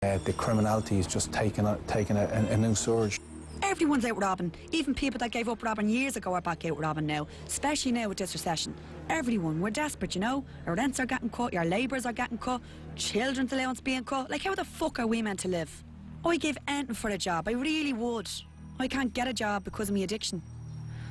The criminality is just taking a new surge. Everyone's out robbing. Even people that gave up robbing years ago are back out robbing now, especially now with this recession. Everyone, we're desperate, you know. Our rents are getting cut, your labours are getting cut, children's allowance being cut. Like, how the fuck are we meant to live? I give anything for a job, I really would. I can't get a job because of my addiction.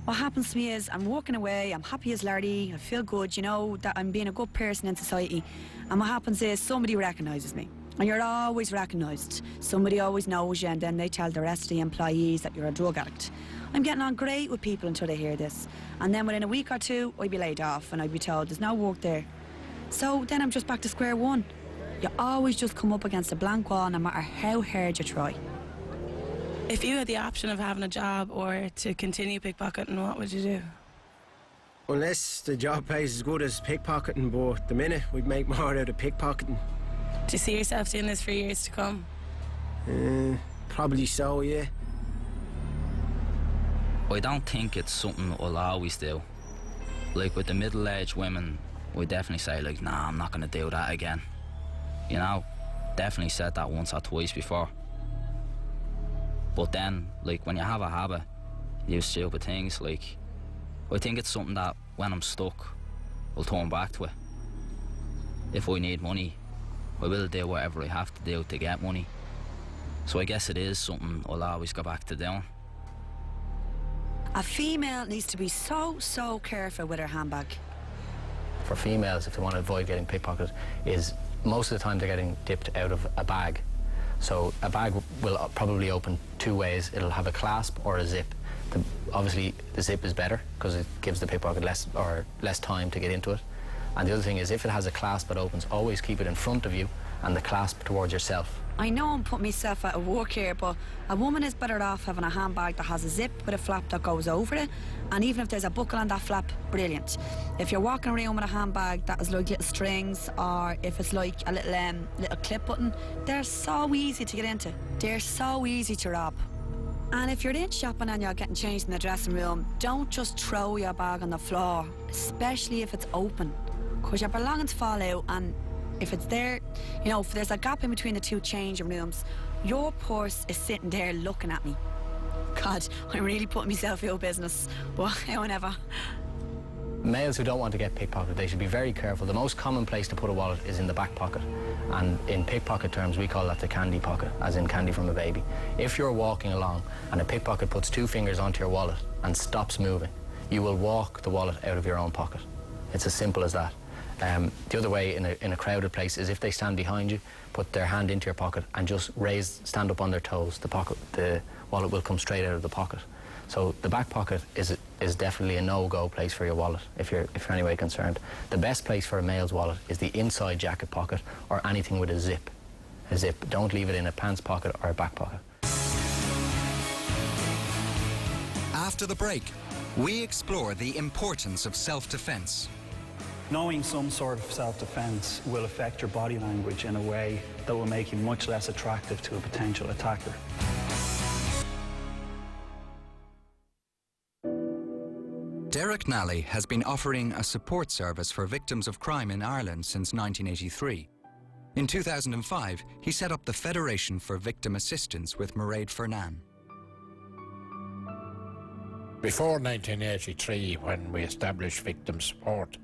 What happens to me is I'm walking away, I'm happy as Larry, I feel good, you know, that I'm being a good person in society. And what happens is somebody recognises me. And you're always recognised. Somebody always knows you, and then they tell the rest of the employees that you're a drug addict. I'm getting on great with people until they hear this. And then within a week or two, I'd be laid off and I'd be told there's no work there. So then I'm just back to square one. You always just come up against a blank wall no matter how hard you try. If you had the option of having a job or to continue pickpocketing, what would you do? Unless the job pays as good as pickpocketing, but at the minute we'd make more out of pickpocketing. Do you see yourself doing this for years to come? Probably so, yeah. I don't think it's something I'll always do. Like with the middle-aged women, we definitely say like, nah, I'm not going to do that again. You know, definitely said that once or twice before. But then, like, when you have a habit, you do stupid things, like, I think it's something that when I'm stuck, I'll turn back to it. If I need money, I will do whatever I have to do to get money. So I guess it is something I'll always go back to doing. A female needs to be so careful with her handbag. For females, if they want to avoid getting pickpocketed, is most of the time they're getting dipped out of a bag. So a bag will probably open two ways. It'll have a clasp or a zip. Obviously, the zip is better because it gives the pickpocket less time to get into it. And the other thing is, if it has a clasp that opens, always keep it in front of you and the clasp towards yourself. I know I'm putting myself out of work here, but a woman is better off having a handbag that has a zip with a flap that goes over it. And even if there's a buckle on that flap, brilliant. If you're walking around with a handbag that has like little strings, or if it's like a little clip button, they're so easy to get into. They're so easy to rob. And if you're in shopping and you're getting changed in the dressing room, don't just throw your bag on the floor, especially if it's open, because your belongings fall out, and if it's there, you know, if there's a gap in between the two changing rooms, your purse is sitting there looking at me. God, I'm really putting myself out of business, but however. Males who don't want to get pickpocketed, they should be very careful. The most common place to put a wallet is in the back pocket. And in pickpocket terms, we call that the candy pocket, as in candy from a baby. If you're walking along and a pickpocket puts two fingers onto your wallet and stops moving, you will walk the wallet out of your own pocket. It's as simple as that. The other way in a crowded place is if they stand behind you, put their hand into your pocket and just stand up on their toes. The wallet will come straight out of the pocket. So the back pocket is definitely a no-go place for your wallet if you're any way concerned. The best place for a male's wallet is the inside jacket pocket or anything with a zip. A zip. Don't leave it in a pants pocket or a back pocket. After the break, we explore the importance of self-defense. Knowing some sort of self-defense will affect your body language in a way that will make you much less attractive to a potential attacker. Derek Nally has been offering a support service for victims of crime in Ireland since 1983. In 2005, he set up the Federation for Victim Assistance with Mairead Fernan. Before 1983, when we established victim support,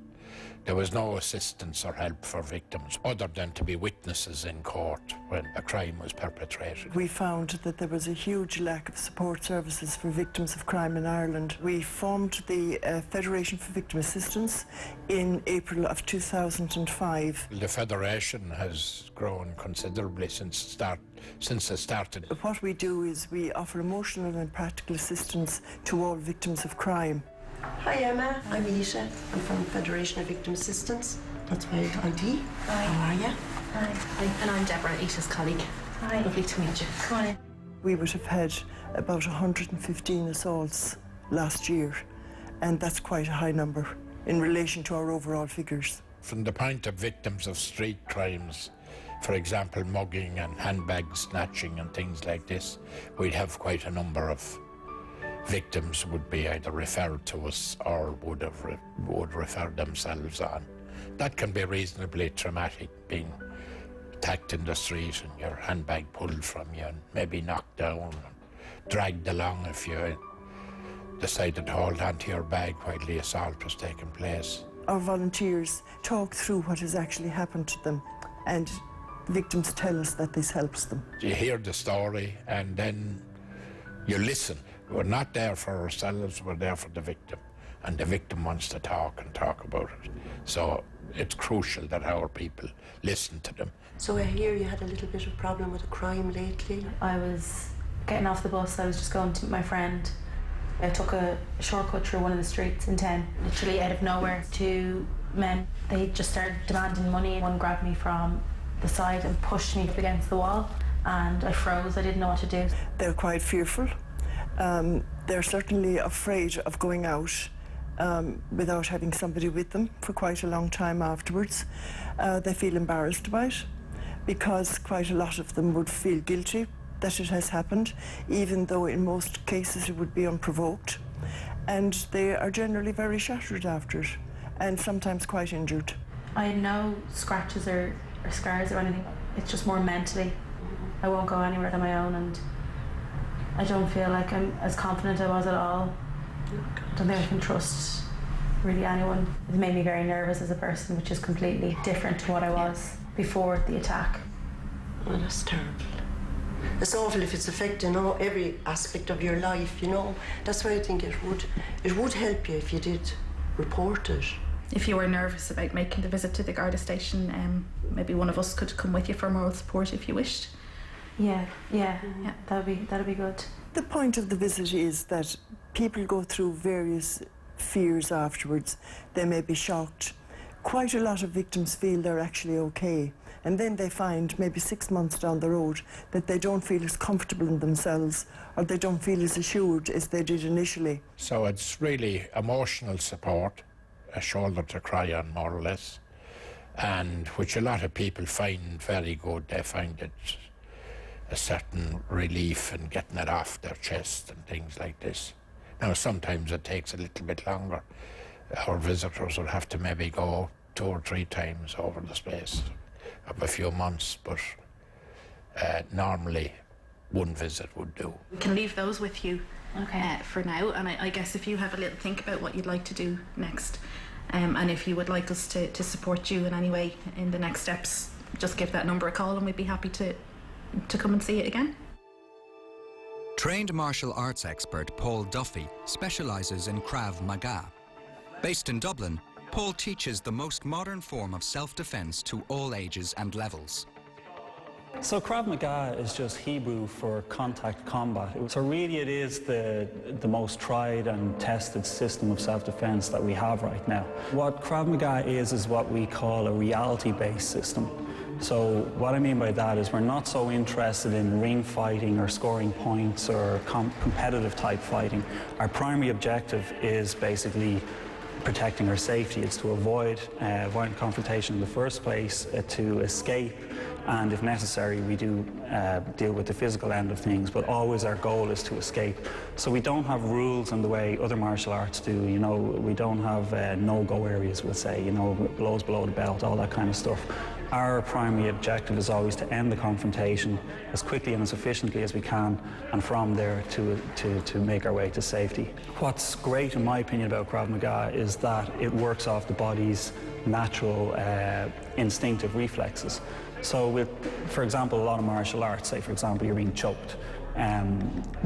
there was no assistance or help for victims other than to be witnesses in court when a crime was perpetrated. We found that there was a huge lack of support services for victims of crime in Ireland. We formed the Federation for Victim Assistance in April of 2005. The Federation has grown considerably since it started. What we do is we offer emotional and practical assistance to all victims of crime. Hi Emma, I'm Alicia. I'm from Federation of Victim Assistance. That's my ID. Hi. How are you? Hi. And I'm Deborah, Isha's colleague. Hi. Lovely to meet you. Come on in. We would have had about 115 assaults last year, and that's quite a high number in relation to our overall figures. From the point of victims of street crimes, for example, mugging and handbag snatching and things like this, we'd have quite a number of victims would be either referred to us or would refer themselves on. That can be reasonably traumatic, being attacked in the street and your handbag pulled from you and maybe knocked down and dragged along if you decided to hold on to your bag while the assault was taking place. Our volunteers talk through what has actually happened to them, and victims tell us that this helps them. You hear the story and then you listen. We're not there for ourselves, we're there for the victim. And the victim wants to talk and talk about it. So it's crucial that our people listen to them. So I hear you had a little bit of problem with a crime lately. I was getting off the bus, I was just going to meet my friend. I took a shortcut through one of the streets in town. Literally out of nowhere, two men, they just started demanding money. One grabbed me from the side and pushed me up against the wall, and I froze. I didn't know what to do. They're quite fearful. They're certainly afraid of going out without having somebody with them for quite a long time afterwards. They feel embarrassed by it because quite a lot of them would feel guilty that it has happened, even though in most cases it would be unprovoked. And they are generally very shattered after it, and sometimes quite injured. I had no scratches or scars or anything. It's just more mentally. I won't go anywhere on my own, and I don't feel like I'm as confident I was at all. I don't think I can trust really anyone. It made me very nervous as a person, which is completely different to what I was before the attack. Oh, that's terrible. It's awful if it's affecting every aspect of your life, you know. That's why I think it would help you if you did report it. If you were nervous about making the visit to the Garda station, maybe one of us could come with you for moral support if you wished. Yeah, that'd be good. The point of the visit is that people go through various fears afterwards. They may be shocked. Quite a lot of victims feel they're actually okay, and then they find maybe 6 months down the road that they don't feel as comfortable in themselves, or they don't feel as assured as they did initially. So it's really emotional support, a shoulder to cry on, more or less, and which a lot of people find very good. They find it a certain relief in getting it off their chest and things like this. Now, sometimes it takes a little bit longer. Our visitors will have to maybe go 2 or 3 times over the space of a few months, but normally one visit would do. We can leave those with you for now, and I guess if you have a little think about what you'd like to do next, and if you would like us to support you in any way in the next steps, just give that number a call and we'd be happy to come and see it again. Trained martial arts expert Paul Duffy specialises in Krav Maga. Based in Dublin, Paul teaches the most modern form of self-defence to all ages and levels. So Krav Maga is just Hebrew for contact combat. So really it is the most tried and tested system of self-defense that we have right now. What Krav Maga is what we call a reality-based system. So what I mean by that is we're not so interested in ring fighting or scoring points or competitive type fighting. Our primary objective is basically protecting our safety. It's to avoid violent confrontation in the first place, to escape, and if necessary we do deal with the physical end of things, but always our goal is to escape. So we don't have rules in the way other martial arts do, you know. We don't have no-go areas, we'll say, you know, blows below the belt, all that kind of stuff. Our primary objective is always to end the confrontation as quickly and as efficiently as we can, and from there to make our way to safety. What's great, in my opinion, about Krav Maga is that it works off the body's natural instinctive reflexes. So with, for example, a lot of martial arts, say for example you're being choked,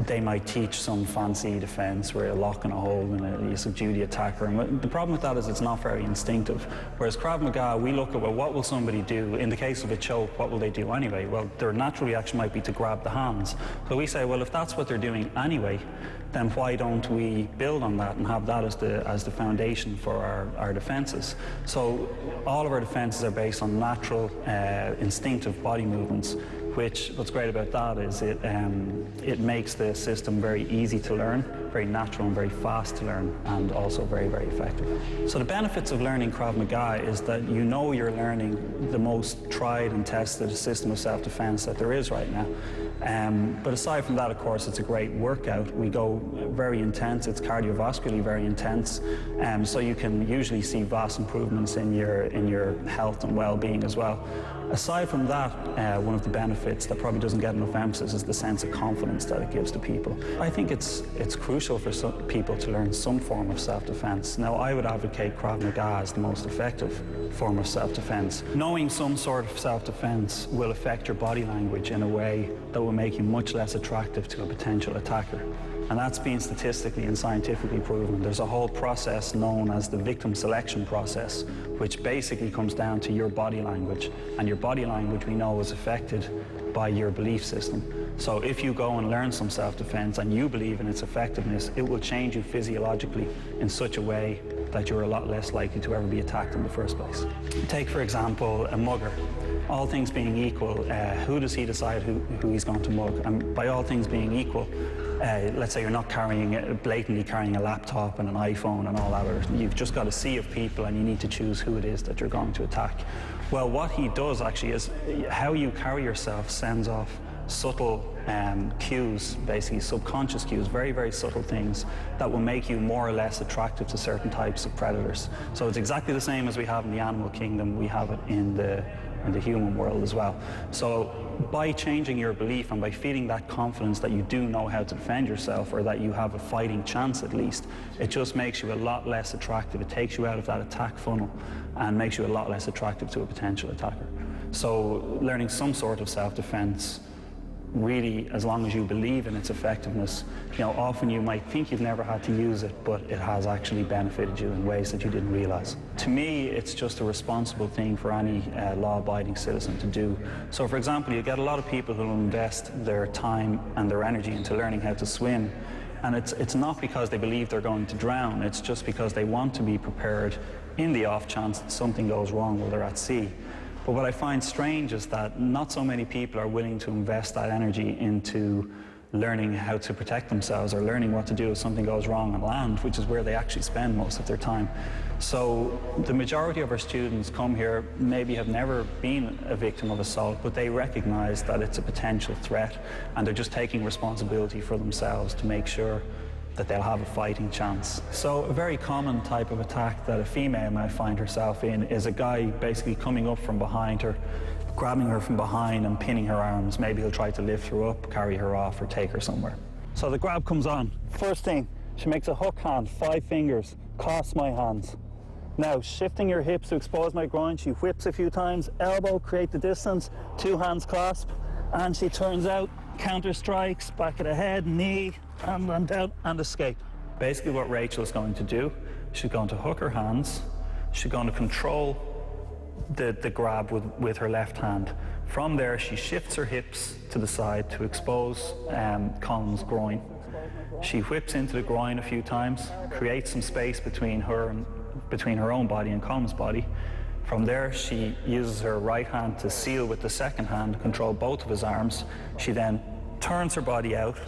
they might teach some fancy defence where you're locking a hold and you subdue the attacker. And the problem with that is it's not very instinctive. Whereas Krav Maga, we look at, well, what will somebody do? In the case of a choke, what will they do anyway? Well, their natural reaction might be to grab the hands. So we say, well, if that's what they're doing anyway, then why don't we build on that and have that as the foundation for our defences? So all of our defences are based on natural, instinctive body movements, which, what's great about that is it makes the system very easy to learn, very natural and very fast to learn, and also very, very effective. So the benefits of learning Krav Maga is that you know you're learning the most tried and tested system of self-defense that there is right now. But aside from that, of course, it's a great workout. We go very intense, it's cardiovascularly very intense, so you can usually see vast improvements in your health and well-being as well. Aside from that, one of the benefits that probably doesn't get enough emphasis is the sense of confidence that it gives to people. I think it's crucial for some people to learn some form of self-defense. Now, I would advocate Krav Maga as the most effective form of self-defense. Knowing some sort of self-defense will affect your body language in a way that will make you much less attractive to a potential attacker. And that's been statistically and scientifically proven. There's a whole process known as the victim selection process, which basically comes down to your body language. And your body language, we know, is affected by your belief system. So if you go and learn some self-defense and you believe in its effectiveness, it will change you physiologically in such a way that you're a lot less likely to ever be attacked in the first place. Take, for example, a mugger. All things being equal, who does he decide who he's going to mug? And by all things being equal, let's say you're not blatantly carrying a laptop and an iPhone and all that, or you've just got a sea of people and you need to choose who it is that you're going to attack. Well, what he does actually is how you carry yourself sends off subtle cues, basically subconscious cues, very, very subtle things that will make you more or less attractive to certain types of predators. So it's exactly the same as we have in the animal kingdom, we have it in the human world as well. So by changing your belief and by feeding that confidence that you do know how to defend yourself, or that you have a fighting chance at least, it just makes you a lot less attractive. It takes you out of that attack funnel and makes you a lot less attractive to a potential attacker. So learning some sort of self-defense, really, as long as you believe in its effectiveness, often you might think you've never had to use it, but it has actually benefited you in ways that you didn't realize. To me, it's just a responsible thing for any law-abiding citizen to do. So, for example, you get a lot of people who invest their time and their energy into learning how to swim, and it's not because they believe they're going to drown, it's just because they want to be prepared in the off chance that something goes wrong while they're at sea. But what I find strange is that not so many people are willing to invest that energy into learning how to protect themselves or learning what to do if something goes wrong on land, which is where they actually spend most of their time. So the majority of our students come here, maybe have never been a victim of assault, but they recognize that it's a potential threat, and they're just taking responsibility for themselves to make sure that they'll have a fighting chance. So a very common type of attack that a female might find herself in is a guy basically coming up from behind her, grabbing her from behind and pinning her arms. Maybe he'll try to lift her up, carry her off, or take her somewhere. So the grab comes on. First thing, she makes a hook hand, 5 fingers, clasps my hands. Now, shifting your hips to expose my groin, she whips a few times, elbow, create the distance, 2 hands clasp, and she turns out, counter strikes, back of the head, knee, and down, and escape. Basically what Rachel's going to do, she's going to hook her hands, she's going to control the grab with her left hand. From there, she shifts her hips to the side to expose Colin's groin. She whips into the groin a few times, creates some space between her own body and Colin's body. From there, she uses her right hand to seal with the second hand, control both of his arms. She then turns her body out,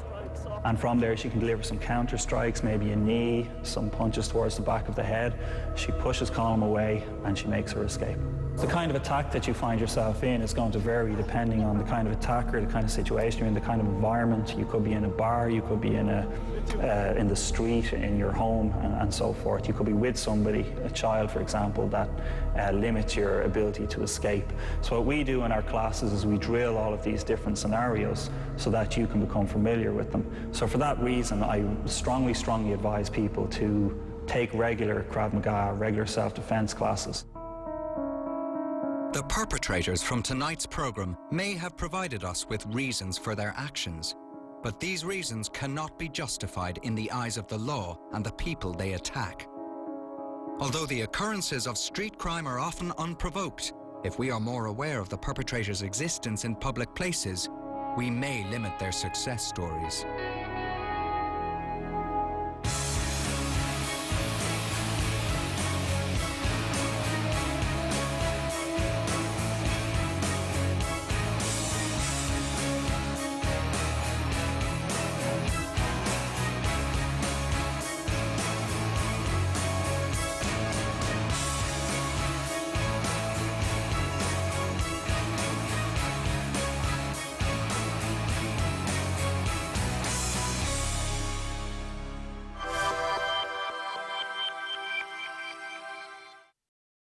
and from there she can deliver some counter strikes, maybe a knee, some punches towards the back of the head. She pushes Colin away and she makes her escape. The kind of attack that you find yourself in is going to vary depending on the kind of attacker, the kind of situation you're in, the kind of environment. You could be in a bar, you could be in the street, in your home, and so forth. You could be with somebody, a child, for example, that limits your ability to escape. So what we do in our classes is we drill all of these different scenarios so that you can become familiar with them. So for that reason, I strongly advise people to take regular Krav Maga, regular self-defense classes. The perpetrators from tonight's program may have provided us with reasons for their actions, but these reasons cannot be justified in the eyes of the law and the people they attack. Although the occurrences of street crime are often unprovoked, if we are more aware of the perpetrators' existence in public places, we may limit their success stories.